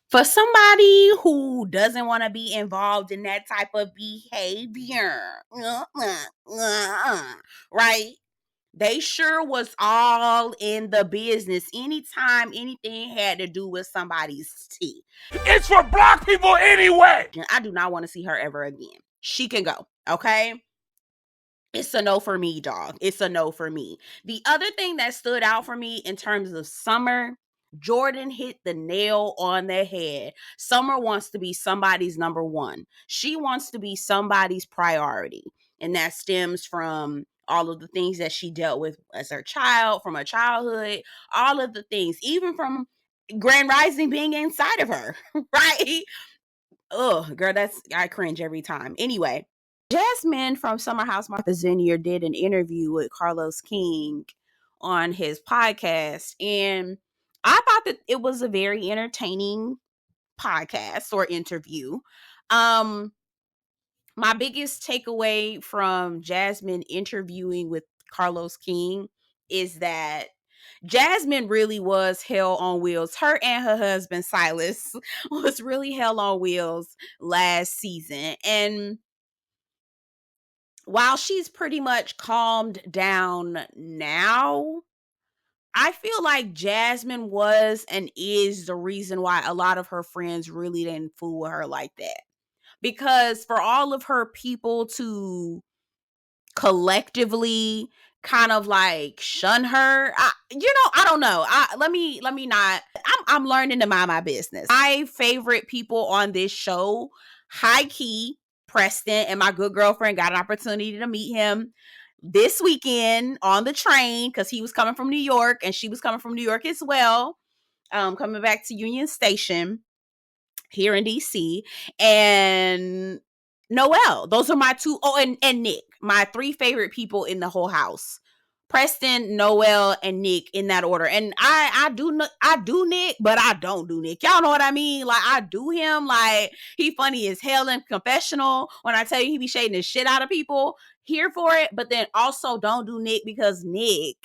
For somebody who doesn't want to be involved in that type of behavior, right? They sure was all in the business anytime anything had to do with somebody's tea. It's for black people anyway. I do not want to see her ever again. She can go, okay? It's a no for me, dog. It's a no for me. The other thing that stood out for me in terms of Summer, Jordan hit the nail on the head. Summer wants to be somebody's number one. She wants to be somebody's priority. And that stems from all of the things that she dealt with as her child, from her childhood, all of the things, even from Grand Rising being inside of her, right? Ugh, girl, I cringe every time. Anyway, Jasmine from Summer House Martha's Vineyard did an interview with Carlos King on his podcast, and I thought that it was a very entertaining podcast or interview. My biggest takeaway from Jasmine interviewing with Carlos King is that Jasmine really was hell on wheels. Her and her husband Silas was really hell on wheels last season. And while she's pretty much calmed down now, I feel like Jasmine was and is the reason why a lot of her friends really didn't fool with her like that. Because for all of her people to collectively kind of like shun her, I don't know. Let me not. I'm learning to mind my business. My favorite people on this show, high key, Preston, and my good girlfriend got an opportunity to meet him this weekend on the train because he was coming from New York and she was coming from New York as well, coming back to Union Station here in DC. And Noelle. Those are my two. Oh, and Nick, my three favorite people in the whole house. Preston, Noelle, and Nick in that order. And I do Nick, but I don't do Nick. Y'all know what I mean? Like, I do him. Like, he funny as hell in confessional. When I tell you he be shading the shit out of people, here for it. But then also don't do Nick because Nick,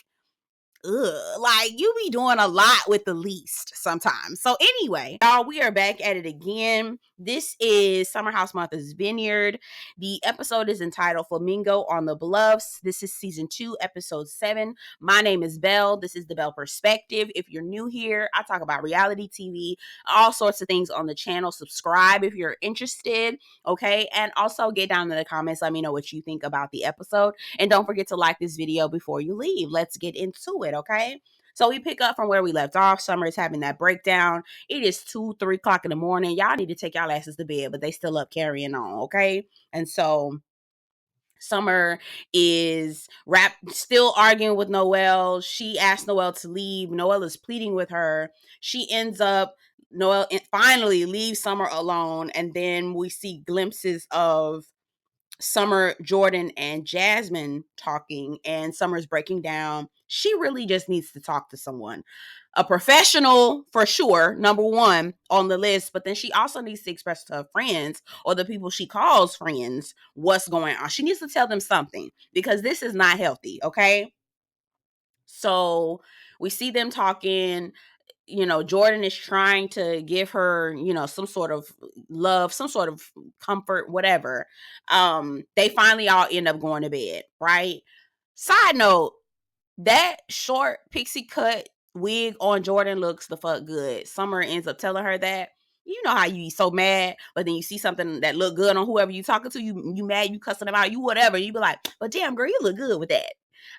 like, you be doing a lot with the least sometimes. So anyway, y'all, we are back at it again. This is Summer House Martha's Vineyard. The episode is entitled Flamingo on the Bluffs. This is season 2, episode 7. My name is Belle. This is the Belle Perspective. If you're new here, I talk about reality TV, all sorts of things on the channel. Subscribe if you're interested, okay? And also get down in the comments. Let me know what you think about the episode. And don't forget to like this video before you leave. Let's get into it, okay? So we pick up from where we left off. Summer is having that breakdown. It is 2-3 o'clock in the morning. Y'all need to take y'all asses to bed, but they still up carrying on, okay? And so Summer is still arguing with Noelle. She asked Noelle to leave. Noelle is pleading with her. Noelle finally leaves Summer alone, and then we see glimpses of Summer, Jordan, and Jasmine talking, and Summer's breaking down. She really just needs to talk to someone. A professional, for sure, number one on the list, but then she also needs to express to her friends or the people she calls friends what's going on. She needs to tell them something because this is not healthy, okay? So we see them talking. Jordan is trying to give her, some sort of love, some sort of comfort, whatever. They finally all end up going to bed, right? Side note, that short pixie cut wig on Jordan looks the fuck good. Summer ends up telling her that. You know how you be so mad, but then you see something that look good on whoever you talking to, you mad, you cussing them out, you whatever. You be like, but damn, girl, you look good with that.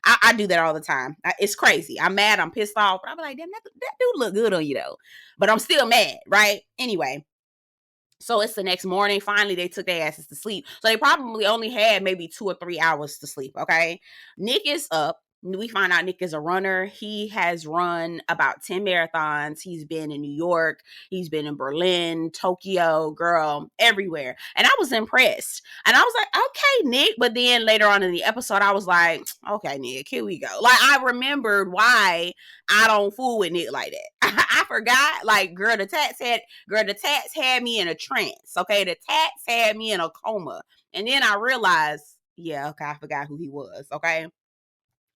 I do that all the time. It's crazy. I'm mad. I'm pissed off. But I'm like, damn, that dude look good on you, though. But I'm still mad, right? Anyway. So it's the next morning. Finally, they took their asses to sleep. So they probably only had maybe 2 or 3 hours to sleep, okay? Nick is up. We find out Nick is a runner. He has run about 10 marathons. He's been in New York. He's been in Berlin, Tokyo, girl, everywhere. And I was impressed. And I was like, okay, Nick. But then later on in the episode, I was like, okay, Nick, here we go. Like, I remembered why I don't fool with Nick like that. I forgot. Like, girl, the tats had me in a trance. Okay, the tats had me in a coma. And then I realized, yeah, okay, I forgot who he was. Okay.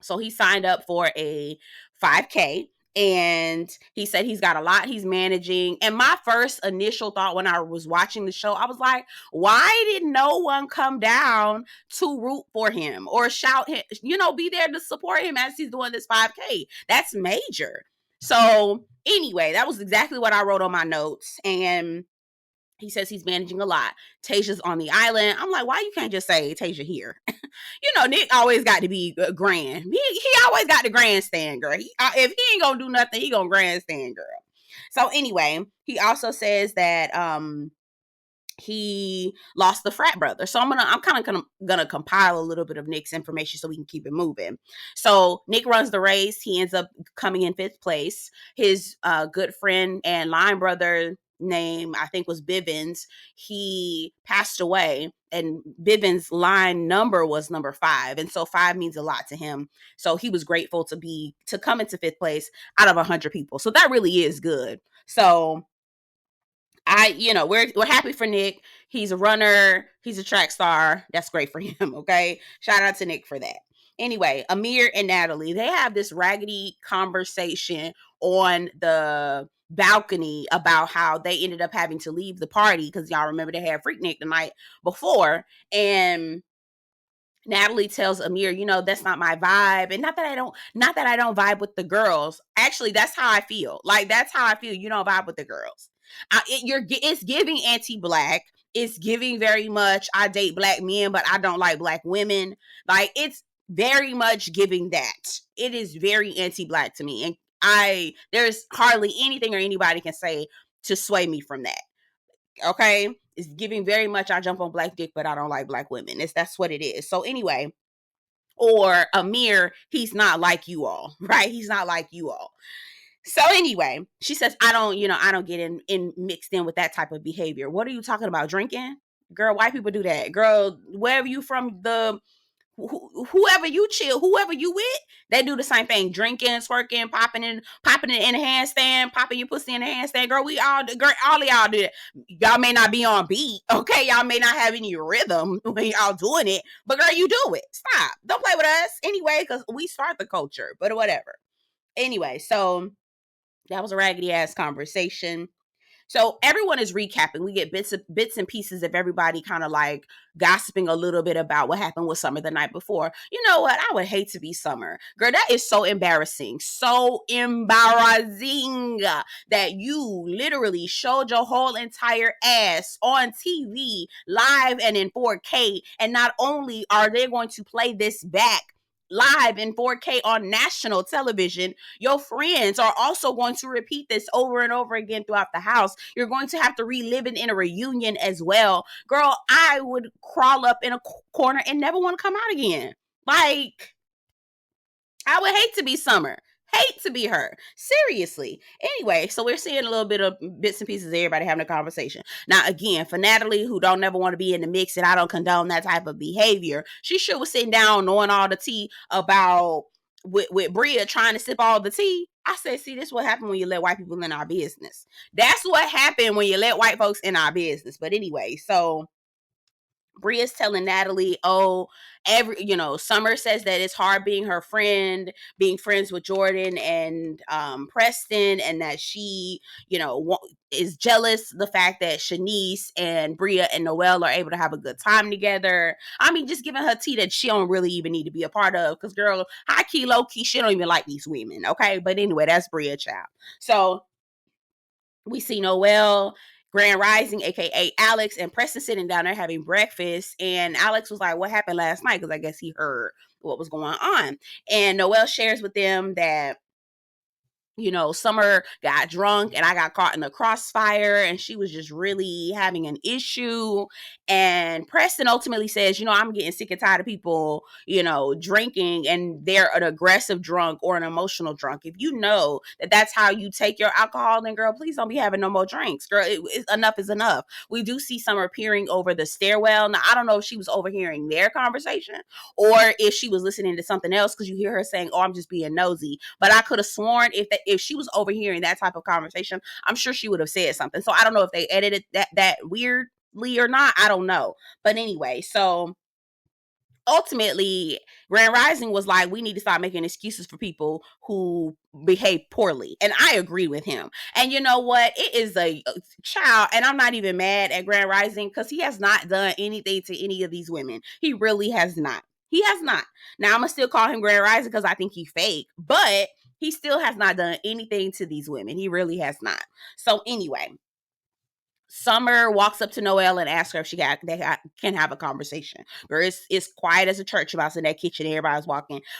So he signed up for a 5K. And he said he's got a lot he's managing. And my first initial thought when I was watching the show, I was like, why did no one come down to root for him or shout him, be there to support him as he's doing this 5K? That's major. So anyway, that was exactly what I wrote on my notes. And he says he's managing a lot. Tayshia's on the island. I'm like, why you can't just say Tayshia here? Nick always got to be grand. He always got the grandstand, girl. If he ain't gonna do nothing, he gonna grandstand, girl. So anyway, he also says that he lost the frat brother. So I'm kind of gonna compile a little bit of Nick's information so we can keep it moving. So Nick runs the race. He ends up coming in 5th place. His good friend and line brother name, I think, was Bivens. He passed away, and Bivens' line number was number 5, and so 5 means a lot to him. So he was grateful to come into 5th place out of 100 people. So that really is good. So we're happy for Nick. He's a runner. He's a track star. That's great for him. Okay. Shout out to Nick for that. Anyway, Amir and Natalie, they have this raggedy conversation on the balcony about how they ended up having to leave the party because y'all remember they had Freaknik the night before. And Natalie tells Amir, that's not my vibe. And not that I don't vibe with the girls. Actually, that's how I feel. Like, that's how I feel. You don't vibe with the girls. It's giving anti-black. It's giving very much, I date black men, but I don't like black women. Like, it's very much giving that. It is very anti-black to me. And there's hardly anything or anybody can say to sway me from that. Okay? It's giving very much, I jump on black dick, but I don't like black women. That's what it is. So anyway, or Amir, he's not like you all, right? He's not like you all. So anyway, she says, I don't get in mixed in with that type of behavior. What are you talking about? Drinking? Girl, white people do that. Girl, wherever you from, whoever you chill, whoever you with, they do the same thing. Drinking, twerking, popping it in a handstand, popping your pussy in a handstand. Girl, all of y'all do it. Y'all may not be on beat, okay? Y'all may not have any rhythm when y'all doing it, but girl, you do it. Stop. Don't play with us anyway, because we start the culture, but whatever. Anyway, so that was a raggedy ass conversation. So everyone is recapping. We get bits and pieces of everybody kind of like gossiping a little bit about what happened with Summer the night before. You know what? I would hate to be Summer. Girl, that is so embarrassing. So embarrassing that you literally showed your whole entire ass on TV live and in 4K. And not only are they going to play this back live in 4K on national television, your friends are also going to repeat this over and over again throughout the house. You're going to have to relive it in a reunion as well. Girl, I would crawl up in a corner and never want to come out again. Like, I would hate to be Summer. Hate to be her. Seriously. Anyway, so we're seeing a little bit of bits and pieces of everybody having a conversation. Now, again, for Natalie, who don't never want to be in the mix, and I don't condone that type of behavior, she sure was sitting down knowing all the tea about with Bria trying to sip all the tea. I said, see, this is what happened when you let white people in our business. That's what happened when you let white folks in our business. But anyway, so Bria's telling Natalie, Summer says that it's hard being her friend, being friends with Jordan and Preston, and that she, is jealous the fact that Shanice and Bria and Noelle are able to have a good time together. I mean, just giving her tea that she don't really even need to be a part of, because girl, high key, low key, she don't even like these women, okay? But anyway, that's Bria, child. So we see Noelle, Grand Rising, aka Alex, and Preston sitting down there having breakfast. And Alex was like, what happened last night? Because I guess he heard what was going on. And Noelle shares with them that Summer got drunk and I got caught in the crossfire and she was just really having an issue. And Preston ultimately says, I'm getting sick and tired of people, drinking, and they're an aggressive drunk or an emotional drunk. If you know that that's how you take your alcohol, then girl, please don't be having no more drinks. Girl, enough is enough. We do see Summer peering over the stairwell. Now, I don't know if she was overhearing their conversation or if she was listening to something else, because you hear her saying, oh, I'm just being nosy. But I could have sworn if she was overhearing that type of conversation, I'm sure she would have said something. So I don't know if they edited that weirdly or not. I don't know. But anyway, so ultimately, Grand Rising was like, we need to start making excuses for people who behave poorly. And I agree with him. And you know what? It is a child, and I'm not even mad at Grand Rising because he has not done anything to any of these women. He really has not. He has not. Now, I'm going to still call him Grand Rising because I think he fake, but he still has not done anything to these women. He really has not. So anyway, Summer walks up to Noelle and asks her if can have a conversation. Girl, it's quiet as a church mouse in that kitchen. Everybody's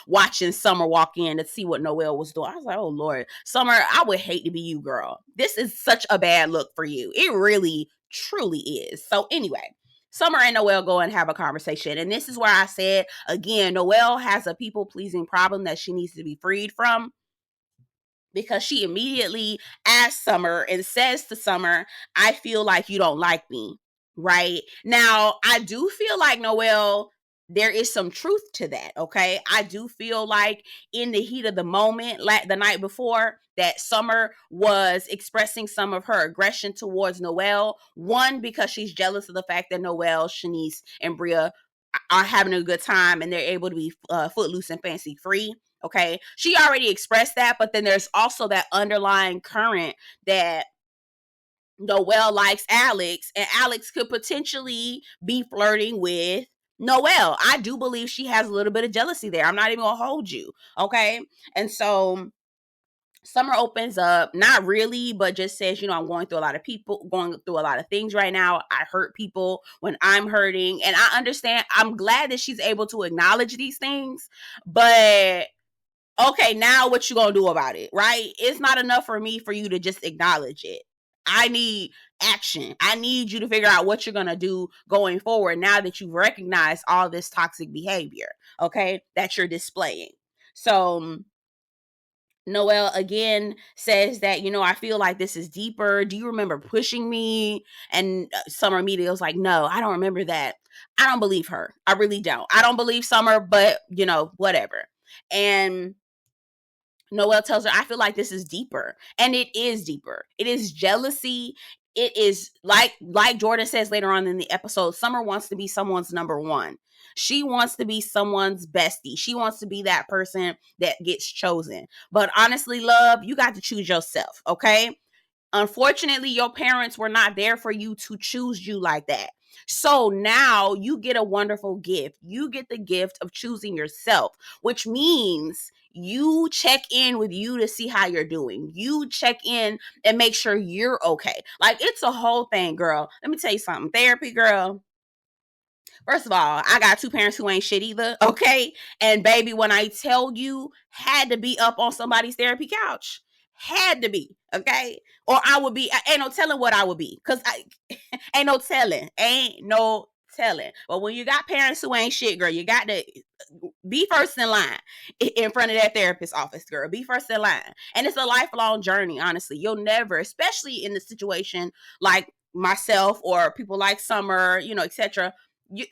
watching Summer walk in to see what Noelle was doing. I was like, oh Lord, Summer, I would hate to be you, girl. This is such a bad look for you. It really, truly is. So anyway, Summer and Noelle go and have a conversation. And this is where I said, again, Noelle has a people-pleasing problem that she needs to be freed from, because she immediately asks Summer and says to Summer, I feel like you don't like me, right? Now, I do feel like, Noelle, there is some truth to that, okay? I do feel like in the heat of the moment, like the night before, that Summer was expressing some of her aggression towards Noelle. One, because she's jealous of the fact that Noelle, Shanice, and Bria are having a good time and they're able to be footloose and fancy free. Okay. She already expressed that, but then there's also that underlying current that Noelle likes Alex, and Alex could potentially be flirting with Noelle. I do believe she has a little bit of jealousy there. I'm not even gonna hold you. Okay. And so Summer opens up, not really, but just says, I'm going through a lot of things right now. I hurt people when I'm hurting. And I understand. I'm glad that she's able to acknowledge these things, but okay, now what you gonna do about it, right? It's not enough for me for you to just acknowledge it. I need action. I need you to figure out what you're gonna do going forward now that you've recognized all this toxic behavior, okay, that you're displaying. So Noelle again says that, I feel like this is deeper. Do you remember pushing me? And Summer immediately was like, no, I don't remember that. I don't believe her. I really don't. I don't believe Summer, but, whatever. And Noelle tells her, I feel like this is deeper. And it is deeper. It is jealousy. It is like Jordan says later on in the episode, Summer wants to be someone's number one. She wants to be someone's bestie. She wants to be that person that gets chosen. But honestly, love, you got to choose yourself, okay? Unfortunately, your parents were not there for you to choose you like that. So now you get a wonderful gift. You get the gift of choosing yourself, which means you check in with you to see how you're doing. You check in and make sure you're okay. Like, it's a whole thing, girl. Let me tell you something. Therapy, girl. First of all, I got two parents who ain't shit either, okay? And baby, when I tell you, had to be up on somebody's therapy couch. Had to be, okay? Or I would be, ain't no telling what I would be. Because ain't no telling. Ain't no telling. But when you got parents who ain't shit, girl, you got to be first in line in front of that therapist office, girl. Be first in line. And it's a lifelong journey, honestly. You'll never, especially in the situation like myself or people like Summer, etc.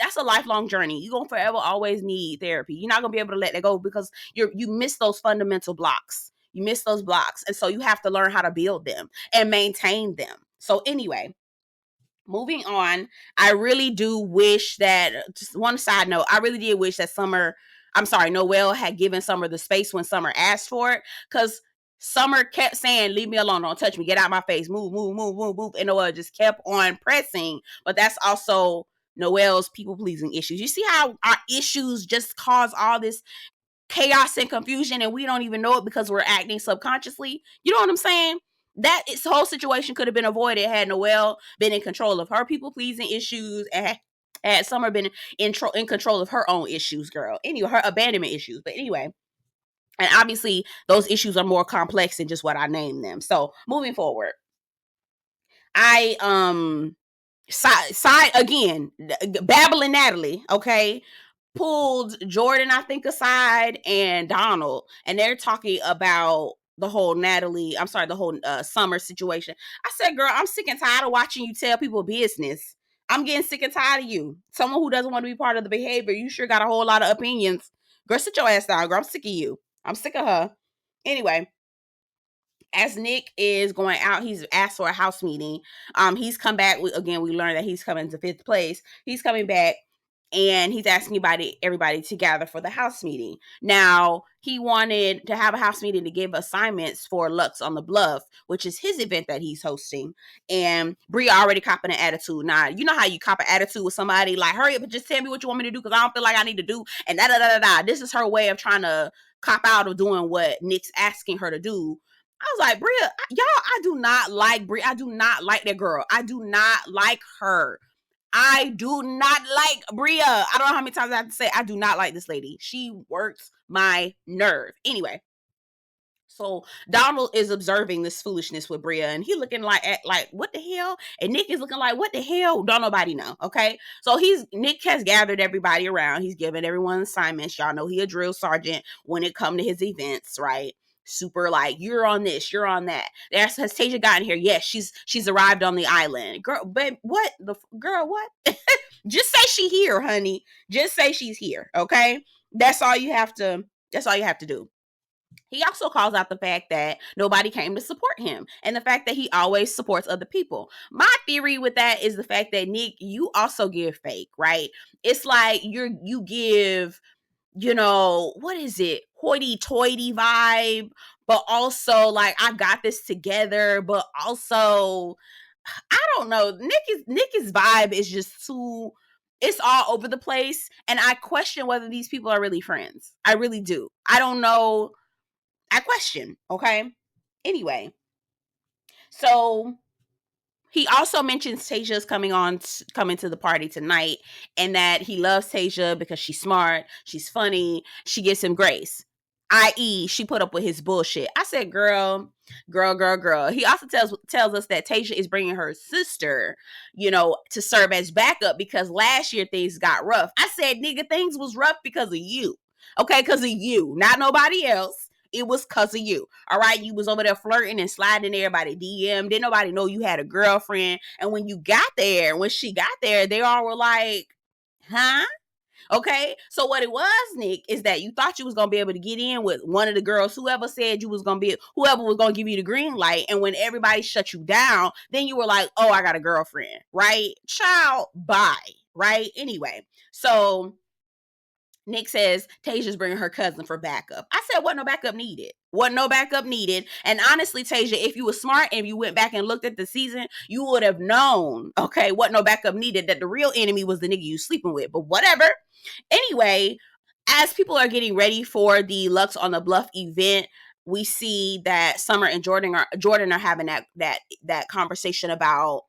That's a lifelong journey. You're gonna forever always need therapy. You're not gonna be able to let that go because you miss those fundamental blocks. You miss those blocks. And so you have to learn how to build them and maintain them. So anyway, moving on, I really do wish that, just one side note, I really did wish that Noelle had given Summer the space when Summer asked for it, because Summer kept saying, leave me alone, don't touch me, get out my face, move, move, move, move, move. And Noelle just kept on pressing. But that's also Noelle's people-pleasing issues. You see how our issues just cause all this chaos and confusion and we don't even know it because we're acting subconsciously? You know what I'm saying? That whole situation could have been avoided had Noelle been in control of her people-pleasing issues and had Summer been in control of her own issues, girl. Anyway, her abandonment issues. But anyway, and obviously those issues are more complex than just what I named them. So moving forward, I side again, babbling Natalie, okay, pulled Jordan, I think, aside and Donald, and they're talking about the whole Summer situation. I said, girl, I'm sick and tired of watching you tell people business. I'm getting sick and tired of you. Someone who doesn't want to be part of the behavior. You sure got a whole lot of opinions. Girl, sit your ass down, girl. I'm sick of you. I'm sick of her. Anyway, as Nick is going out, he's asked for a house meeting. He's come back. We learned that he's coming to 5th place. He's coming back. and he's asking everybody to gather for the house meeting. Now, he wanted to have a house meeting to give assignments for Luxe on the Bluff, which is his event that he's hosting. And Bria already copping an attitude. Now, you know how you cop an attitude with somebody, like, hurry up and just tell me what you want me to do, because I don't feel like I need to do, and da-da-da-da-da. This is her way of trying to cop out of doing what Nick's asking her to do. I was like, Bria, y'all, I do not like Bria. I do not like that girl. I do not like her. I do not like Bria. I don't know how many times I have to say I do not like this lady. She works my nerve. Anyway, so Donald is observing this foolishness with Bria, and he looking like what the hell? And Nick is looking like, what the hell? Don't nobody know. Okay. So Nick has gathered everybody around. He's giving everyone assignments. Y'all know he a drill sergeant when it come to his events, right? Super like, you're on this, you're on that. Has Tasia gotten here? Yes, she's arrived on the island. Girl, babe, what the girl? What? Just say she here, honey. Just say she's here. Okay, that's all you have to. That's all you have to do. He also calls out the fact that nobody came to support him, and the fact that he always supports other people. My theory with that is the fact that, Nick, you also give fake, right? It's like you give, what is it? Hoity-toity vibe, but also like, I got this together, but also, I don't know. Nick's vibe is just too, it's all over the place. And I question whether these people are really friends. I really do. I don't know. I question. Okay. Anyway. So he also mentions Tasia's coming to the party tonight, and that he loves Tasia because she's smart, she's funny, she gives him grace, i.e. she put up with his bullshit. I said, girl. He also tells us that Tasia is bringing her sister, to serve as backup because last year things got rough. I said, nigga, things was rough because of you. Okay, because of you, not nobody else. It was because of you. All right. You was over there flirting and sliding in everybody DM. Didn't nobody know you had a girlfriend. And when she got there, they all were like, huh? Okay. So what it was, Nick, is that you thought you was going to be able to get in with one of the girls, whoever was going to give you the green light. And when everybody shut you down, then you were like, oh, I got a girlfriend. Right? Child, bye. Right? Anyway. So Nick says Tasia's bringing her cousin for backup. I said, wasn't no backup needed. And honestly, Tasia, if you were smart and you went back and looked at the season, you would have known, okay, what no backup needed, that the real enemy was the nigga you sleeping with. But whatever. Anyway, as people are getting ready for the Luxe on the Bluff event, we see that Summer and Jordan are having that conversation about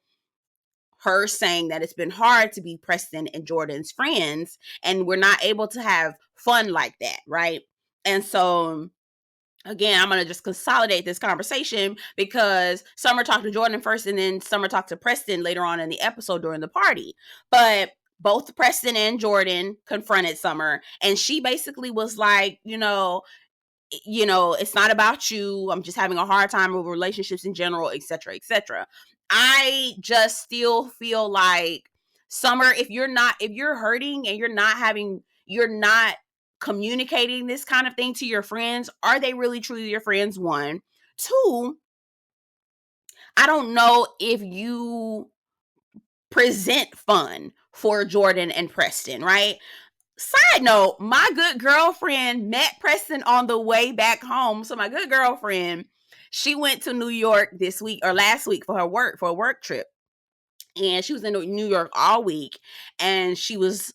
her saying that it's been hard to be Preston and Jordan's friends, and we're not able to have fun like that, right? And so, again, I'm going to just consolidate this conversation because Summer talked to Jordan first, and then Summer talked to Preston later on in the episode during the party. But both Preston and Jordan confronted Summer, and she basically was like, it's not about you. I'm just having a hard time with relationships in general, etc., etc. I just still feel like, Summer, if you're hurting and you're not communicating this kind of thing to your friends, are they really truly your friends? One. Two, I don't know if you present fun for Jordan and Preston, right? Side note, my good girlfriend met Preston on the way back home. So my good girlfriend, she went to New York this week or last week for a work trip. And she was in New York all week, and she was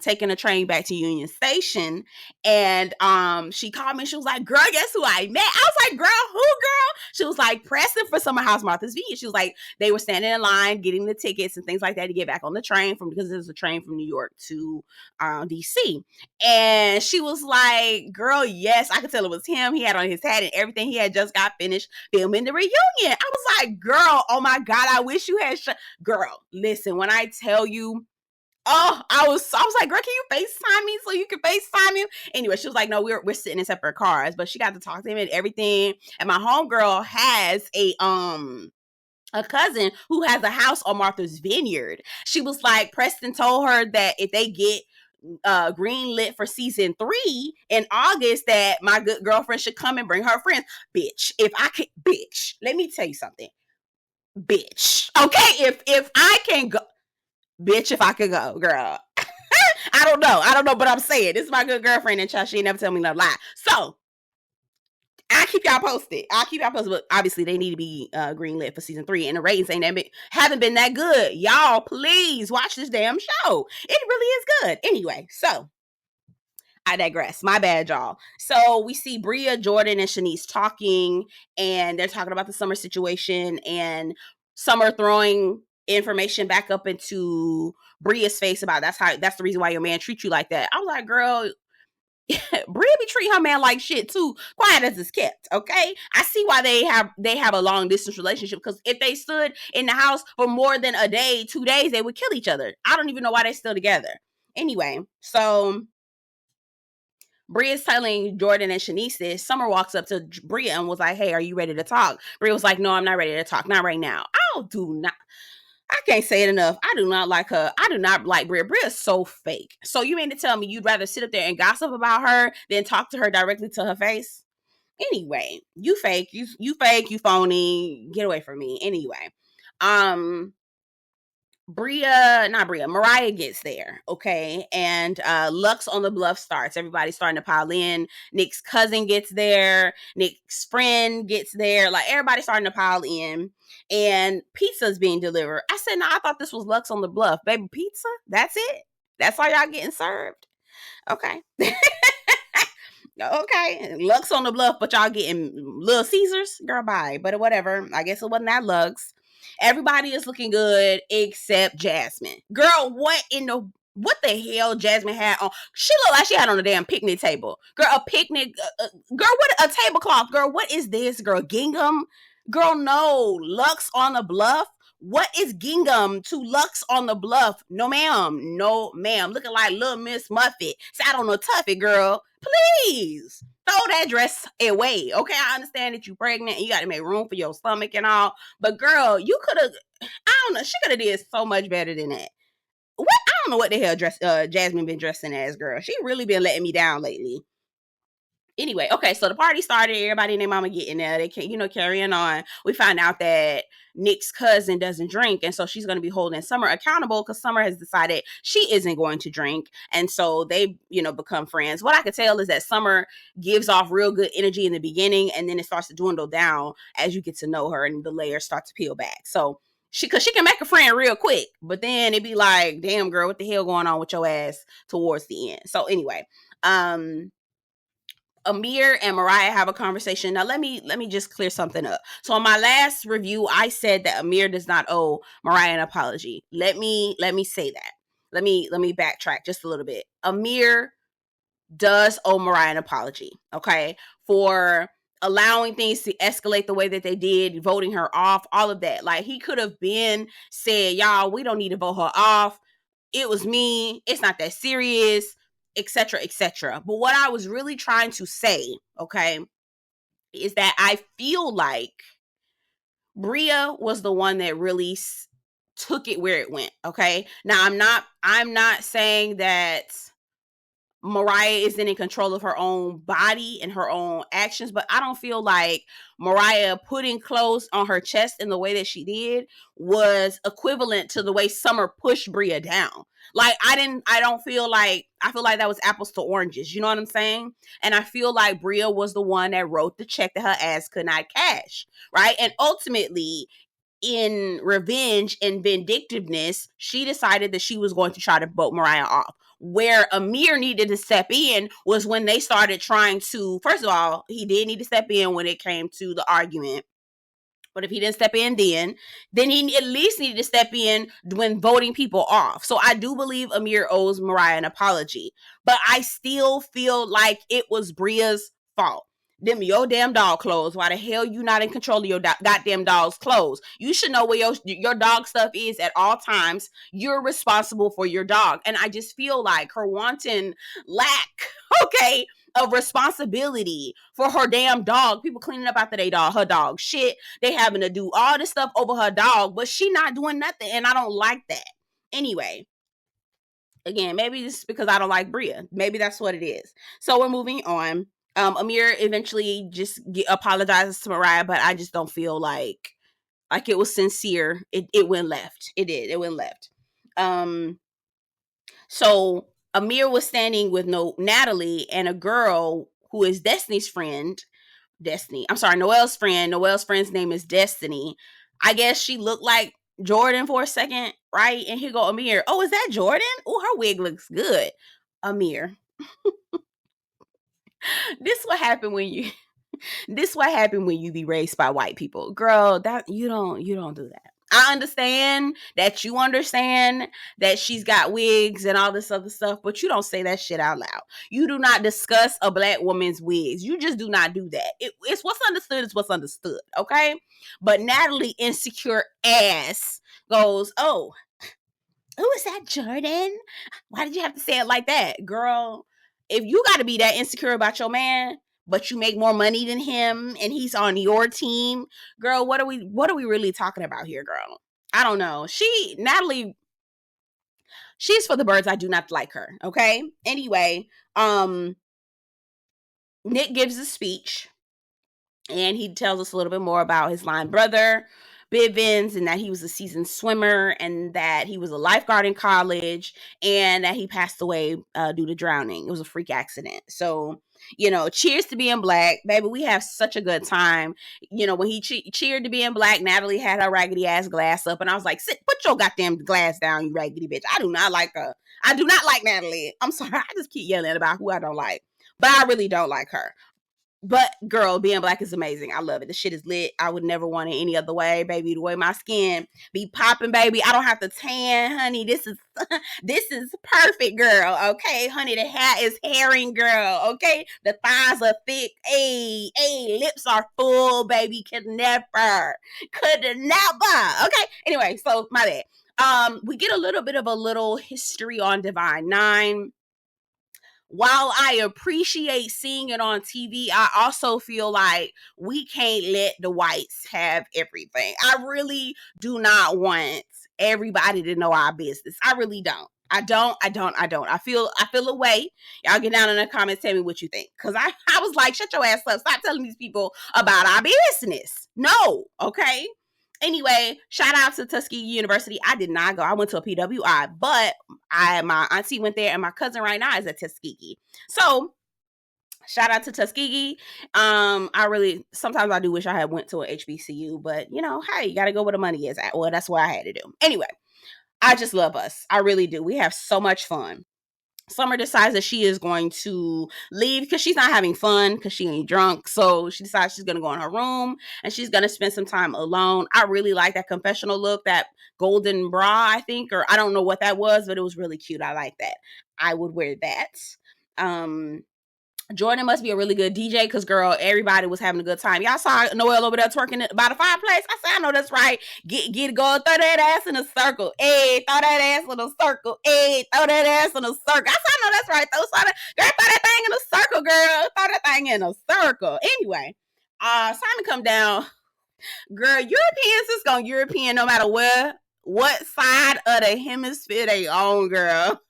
taking a train back to Union Station, and she called me. She was like, girl, guess who I met? I was like, girl, who, girl? She was like, Preston for Summer House Martha's Vineyard. She was like, they were standing in line getting the tickets and things like that to get back on the train because there's a train from New York to DC. And she was like, girl, yes, I could tell it was him. He had on his hat and everything. He had just got finished filming the reunion. I was like, girl, oh my God, I wish you had girl. Listen, when I tell you, I was like, girl, can you FaceTime me so you can FaceTime him? Anyway, she was like, no, we're sitting in separate cars, but she got to talk to him and everything. And my homegirl has a cousin who has a house on Martha's Vineyard. She was like, Preston told her that if they get green lit for season 3 in August, that my good girlfriend should come and bring her friends. Bitch, let me tell you something. Bitch. Okay, if I can go, bitch, if I could go, girl. I don't know, but I'm saying this is my good girlfriend, and she ain't never tell me no lie. So I'll keep y'all posted. But obviously they need to be greenlit for season 3, and the ratings haven't been that good. Y'all, please watch this damn show. It really is good. Anyway, so I digress. My bad, y'all. So we see Bria, Jordan, and Shanice talking, and they're talking about the Summer situation, and Summer throwing information back up into Bria's face about that's the reason why your man treats you like that. I was like, girl, Bria be treating her man like shit too. Quiet as it's kept, okay? I see why they have a long distance relationship, because if they stood in the house for more than a day, 2 days, they would kill each other. I don't even know why they're still together. Anyway, so Bria's telling Jordan and Shanice this. Summer walks up to Bria and was like, hey, are you ready to talk? Bria was like, no, I'm not ready to talk. Not right now. I can't say it enough. I do not like her. I do not like Bria. Bria is so fake. So you mean to tell me you'd rather sit up there and gossip about her than talk to her directly to her face? Anyway, you fake. You fake. You phony. Get away from me. Anyway, Mariah gets there, okay? And Luxe on the Bluff starts. Everybody's starting to pile in. Nick's cousin gets there. Nick's friend gets there. Like, everybody's starting to pile in. And pizza's being delivered. I said, no, I thought this was Luxe on the Bluff. Baby, pizza? That's it? That's all y'all getting served? Okay. Okay. Luxe on the Bluff, but y'all getting Little Caesars? Girl, bye. But whatever. I guess it wasn't that Luxe. Everybody is looking good except Jasmine. Girl, what the hell Jasmine had on? She looked like she had on a damn picnic table. Girl, a picnic. Girl, what a tablecloth. Girl, what is this? Girl, gingham? Girl, no. Luxe on the Bluff? What is gingham to Luxe on the Bluff? No, ma'am. No, ma'am. Looking like Little Miss Muffet. Sat on a tuffet, girl. Please. Throw that dress away. Okay, I understand that you're pregnant and you got to make room for your stomach and all. But girl, you could have, I don't know, she could have did so much better than that. What? I don't know what the hell Jasmine been dressing as, girl. She really been letting me down lately. Anyway, okay, so the party started. Everybody and their mama getting there. They can, carrying on. We find out that Nick's cousin doesn't drink, and so she's going to be holding Summer accountable because Summer has decided she isn't going to drink, and so they, become friends. What I can tell is that Summer gives off real good energy in the beginning, and then it starts to dwindle down as you get to know her, and the layers start to peel back. So she can make a friend real quick, but then it'd be like, damn, girl, what the hell going on with your ass towards the end? So anyway, Amir and Mariah have a conversation. Now, let me just clear something up. So on my last review, I said that Amir does not owe Mariah an apology. Let me say that. Let me backtrack just a little bit. Amir does owe Mariah an apology, okay, for allowing things to escalate the way that they did, voting her off, all of that. Like, he could have been said, y'all, we don't need to vote her off. It was me. It's not that serious, etc., etc. But what I was really trying to say, okay, is that I feel like Bria was the one that really took it where it went, okay? Now, I'm not saying that Mariah isn't in control of her own body and her own actions, but I don't feel like Mariah putting clothes on her chest in the way that she did was equivalent to the way Summer pushed Bria down. Like, I feel like that was apples to oranges. You know what I'm saying? And I feel like Bria was the one that wrote the check that her ass could not cash, right? And ultimately, in revenge and vindictiveness, she decided that she was going to try to vote Mariah off. Where Amir needed to step in was when they started trying to, first of all, he did need to step in when it came to the argument. But if he didn't step in then he at least needed to step in when voting people off. So I do believe Amir owes Mariah an apology. But I still feel like it was Bria's fault. Them your damn dog clothes. Why the hell you not in control of your goddamn dog's clothes? You should know where your dog stuff is at all times. You're responsible for your dog. And I just feel like her wanton lack, okay, of responsibility for her damn dog. People cleaning up after her dog shit. They having to do all this stuff over her dog, but she not doing nothing. And I don't like that. Anyway, again, maybe it's because I don't like Bria. Maybe that's what it is. So we're moving on. Amir eventually just apologizes to Mariah, but I just don't feel like it was sincere. It went left. It did. It went left. So Amir was standing with Natalie and a girl who is Destiny's friend. Noelle's friend. Noelle's friend's name is Destiny. I guess she looked like Jordan for a second, right? And here go Amir. Oh, is that Jordan? Oh, her wig looks good. Amir. This what happened when you be raised by white people. Girl, that you don't do that. I understand that she's got wigs and all this other stuff, but you don't say that shit out loud. You do not discuss a black woman's wigs. You just do not do that. It's what's understood is what's understood, okay? But Natalie, insecure ass, goes, oh, who is that, Jordan? Why did you have to say it like that? Girl, if you got to be that insecure about your man, but you make more money than him and he's on your team, girl, what are we really talking about here, girl? I don't know. Natalie, she's for the birds. I do not like her. Okay. Anyway, Nick gives a speech and he tells us a little bit more about his line brother, Bivens, and that he was a seasoned swimmer and that he was a lifeguard in college and that he passed away due to drowning. It was a freak accident. So, cheers to being black, baby. We have such a good time. When he cheered to being black, Natalie had her raggedy ass glass up and I was like, put your goddamn glass down, you raggedy bitch. I do not like her. I do not like Natalie. I'm sorry. I just keep yelling about who I don't like, but I really don't like her. But girl, being black is amazing. I love it. The shit is lit. I would never want it any other way, baby. The way my skin be popping, baby. I don't have to tan, honey. This is perfect, girl. Okay, honey. The hair is herring, girl. Okay, the thighs are thick. Hey, lips are full, baby. Could never. Okay. Anyway, so my bad. We get a little bit of a little history on Divine Nine. While I appreciate seeing it on TV, I also feel like we can't let the whites have everything. I really do not want everybody to know our business. I really don't. I don't. I feel a way. Y'all get down in the comments, tell me what you think. Because I was like, shut your ass up. Stop telling these people about our business. No, okay? Anyway, shout out to Tuskegee University. I did not go. I went to a PWI, but my auntie went there and my cousin right now is at Tuskegee. So shout out to Tuskegee. Sometimes I do wish I had went to an HBCU, but hey, you got to go where the money is at. Well, that's what I had to do. Anyway, I just love us. I really do. We have so much fun. Summer decides that she is going to leave because she's not having fun because she ain't drunk. So she decides she's going to go in her room and she's going to spend some time alone. I really like that confessional look, that golden bra, I think, or I don't know what that was, but it was really cute. I like that. I would wear that. Jordan must be a really good DJ because, girl, everybody was having a good time. Y'all saw Noelle over there twerking by the fireplace. I said, I know that's right. Get it going. Throw that ass in a circle. Hey, throw that ass in a circle. Hey, throw that ass in a circle. I said, I know that's right. Throw that thing in a circle, girl. Throw that thing in a circle. Anyway, Simon come down. Girl, Europeans is going European no matter what side of the hemisphere they on, girl.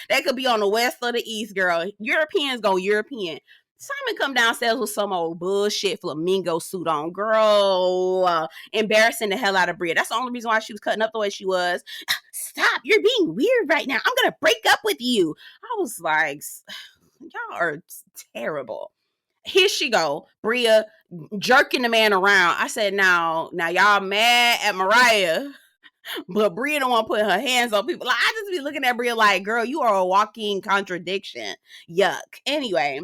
They could be on the west or the east, girl. Europeans go European. Simon come downstairs with some old bullshit Flamingo suit on, girl. Embarrassing the hell out of Bria. That's the only reason why she was cutting up the way she was. Stop, you're being weird right now. I'm gonna break up with you. I was like, y'all are terrible. Here she go, Bria jerking the man around. I said, now y'all mad at Mariah, but Bria don't want to put her hands on people. Like, I just be looking at Bria like, girl, you are a walking contradiction. Yuck. Anyway,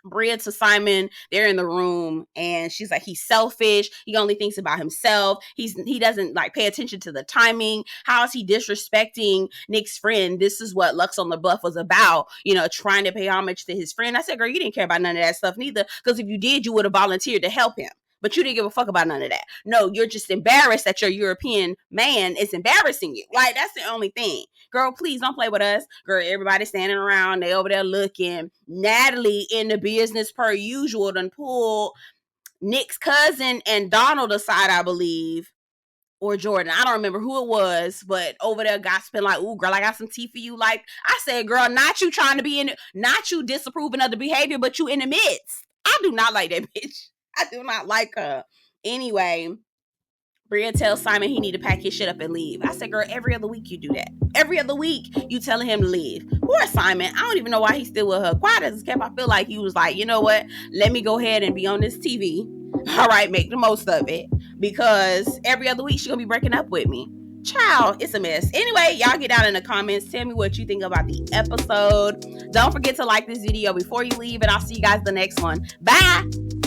Bria to Simon, they're in the room and she's like, he's selfish. He only thinks about himself. He doesn't like pay attention to the timing. How is he disrespecting Nick's friend? This is what Luxe on the Bluff was about, trying to pay homage to his friend. I said, girl, you didn't care about none of that stuff neither, because if you did, you would have volunteered to help him. But you didn't give a fuck about none of that. No, you're just embarrassed that your European man is embarrassing you. Like, that's the only thing. Girl, please don't play with us. Girl, everybody standing around. They over there looking. Natalie, in the business per usual, done pulled Nick's cousin and Donald aside, I believe. Or Jordan. I don't remember who it was, but over there gossiping like, ooh, girl, I got some tea for you. Like, I said, girl, not you trying to be in, not you disapproving of the behavior, but you in the midst. I do not like that bitch. I do not like her. Anyway, Bria tells Simon he need to pack his shit up and leave. I said, girl, every other week you do that. Every other week you telling him to leave. Poor Simon. I don't even know why he's still with her. Quiet as kept. I feel like he was like, you know what? Let me go ahead and be on this TV. All right, make the most of it. Because every other week she's going to be breaking up with me. Child, it's a mess. Anyway, y'all get down in the comments. Tell me what you think about the episode. Don't forget to like this video before you leave. And I'll see you guys the next one. Bye.